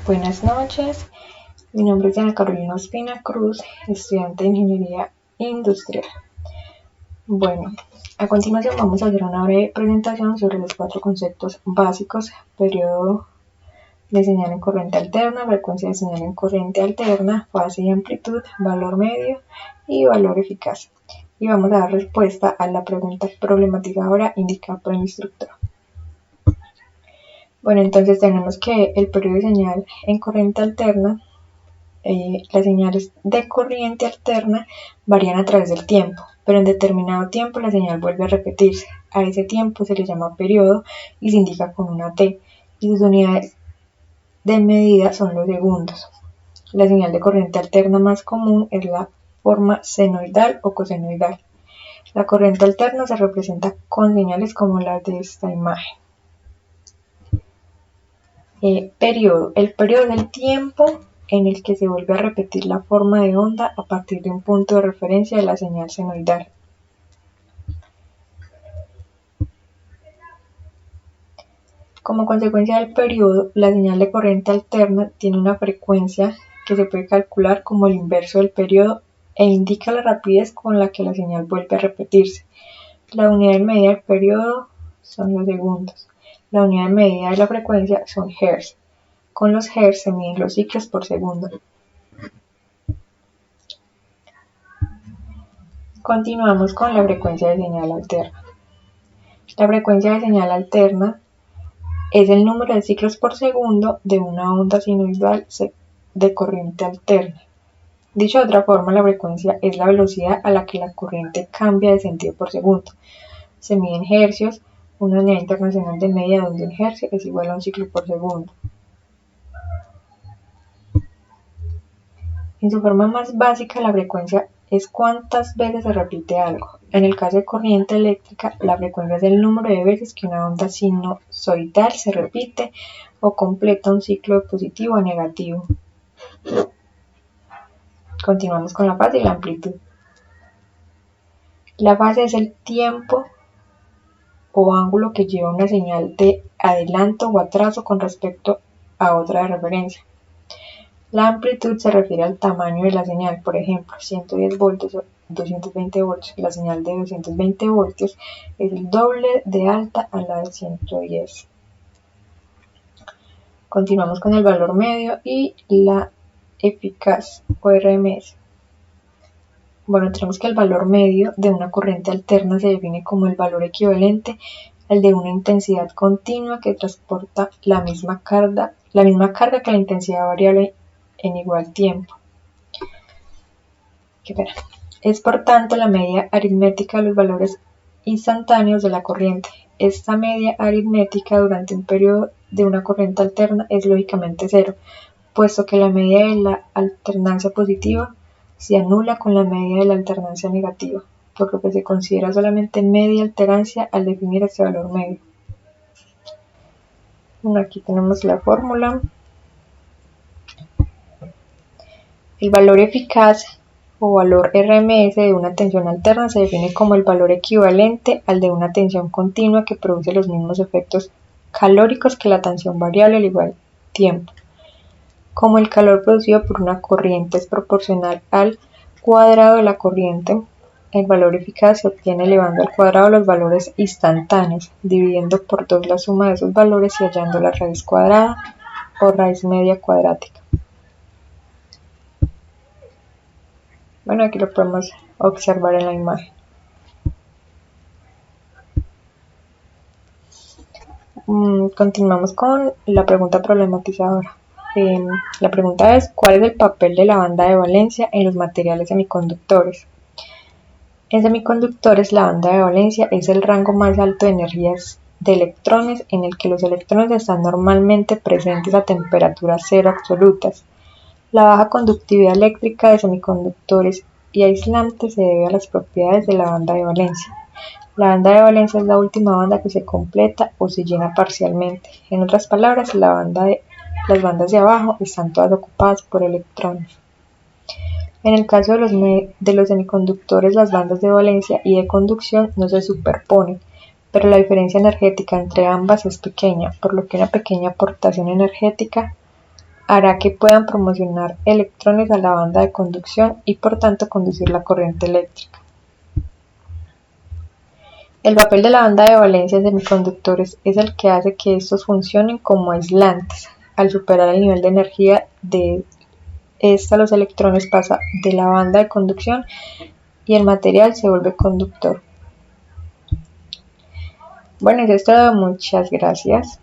Buenas noches, mi nombre es Ana Carolina Ospina Cruz, estudiante de Ingeniería Industrial. Bueno, a continuación vamos a hacer una breve presentación sobre los 4 conceptos básicos: periodo de señal en corriente alterna, frecuencia de señal en corriente alterna, fase y amplitud, valor medio y valor eficaz. Y vamos a dar respuesta a la pregunta problematizadora indicada por el instructor. Bueno, entonces tenemos que el periodo de señal en corriente alterna, las señales de corriente alterna varían a través del tiempo, pero en determinado tiempo la señal vuelve a repetirse. A ese tiempo se le llama periodo y se indica con una T, y sus unidades de medida son los segundos. La señal de corriente alterna más común es la forma senoidal o cosenoidal. La corriente alterna se representa con señales como las de esta imagen. Periodo. El periodo es el tiempo en el que se vuelve a repetir la forma de onda a partir de un punto de referencia de la señal senoidal. Como consecuencia del periodo, la señal de corriente alterna tiene una frecuencia que se puede calcular como el inverso del periodo e indica la rapidez con la que la señal vuelve a repetirse. La unidad de medida del periodo son los segundos. La unidad de medida de la frecuencia son hertz. Con los hertz se miden los ciclos por segundo. Continuamos con la frecuencia de señal alterna. La frecuencia de señal alterna es el número de ciclos por segundo de una onda sinusoidal de corriente alterna. Dicho de otra forma, la frecuencia es la velocidad a la que la corriente cambia de sentido por segundo. Se mide en hercios. Una unidad internacional de medida de un hercio es igual a un ciclo por segundo. En su forma más básica, la frecuencia es cuántas veces se repite algo. En el caso de corriente eléctrica, la frecuencia es el número de veces que una onda sinusoidal se repite o completa un ciclo de positivo a negativo. Continuamos con la fase y la amplitud. La fase es el tiempo o ángulo que lleva una señal de adelanto o atraso con respecto a otra de referencia. La amplitud se refiere al tamaño de la señal, por ejemplo, 110 voltios o 220 voltios. La señal de 220 voltios es el doble de alta a la de 110. Continuamos con el valor medio y la eficaz o RMS. Bueno, tenemos que el valor medio de una corriente alterna se define como el valor equivalente al de una intensidad continua que transporta la misma carga que la intensidad variable en igual tiempo. Es por tanto la media aritmética de los valores instantáneos de la corriente. Esta media aritmética durante un periodo de una corriente alterna es lógicamente cero, puesto que la media de la alternancia positiva se anula con la media de la alternancia negativa, por lo que se considera solamente media alterancia al definir este valor medio. Bueno, aquí tenemos la fórmula. El valor eficaz o valor RMS de una tensión alterna se define como el valor equivalente al de una tensión continua que produce los mismos efectos calóricos que la tensión variable al igual tiempo. Como el calor producido por una corriente es proporcional al cuadrado de la corriente, el valor eficaz se obtiene elevando al cuadrado los valores instantáneos, dividiendo por 2 la suma de esos valores y hallando la raíz cuadrada o raíz media cuadrática. Bueno, aquí lo podemos observar en la imagen. Continuamos con la pregunta problematizadora. La pregunta es: ¿cuál es el papel de la banda de valencia en los materiales semiconductores? En semiconductores, la banda de valencia es el rango más alto de energías de electrones en el que los electrones están normalmente presentes a temperaturas cero absolutas. La baja conductividad eléctrica de semiconductores y aislantes se debe a las propiedades de la banda de valencia. La banda de valencia es la última banda que se completa o se llena parcialmente. En otras palabras, las bandas de abajo están todas ocupadas por electrones. En el caso de los semiconductores, las bandas de valencia y de conducción no se superponen, pero la diferencia energética entre ambas es pequeña, por lo que una pequeña aportación energética hará que puedan promocionar electrones a la banda de conducción y por tanto conducir la corriente eléctrica. El papel de la banda de valencia en semiconductores es el que hace que estos funcionen como aislantes. Al superar el nivel de energía de esta, los electrones pasan de la banda de conducción y el material se vuelve conductor. Bueno, eso es todo. Muchas gracias.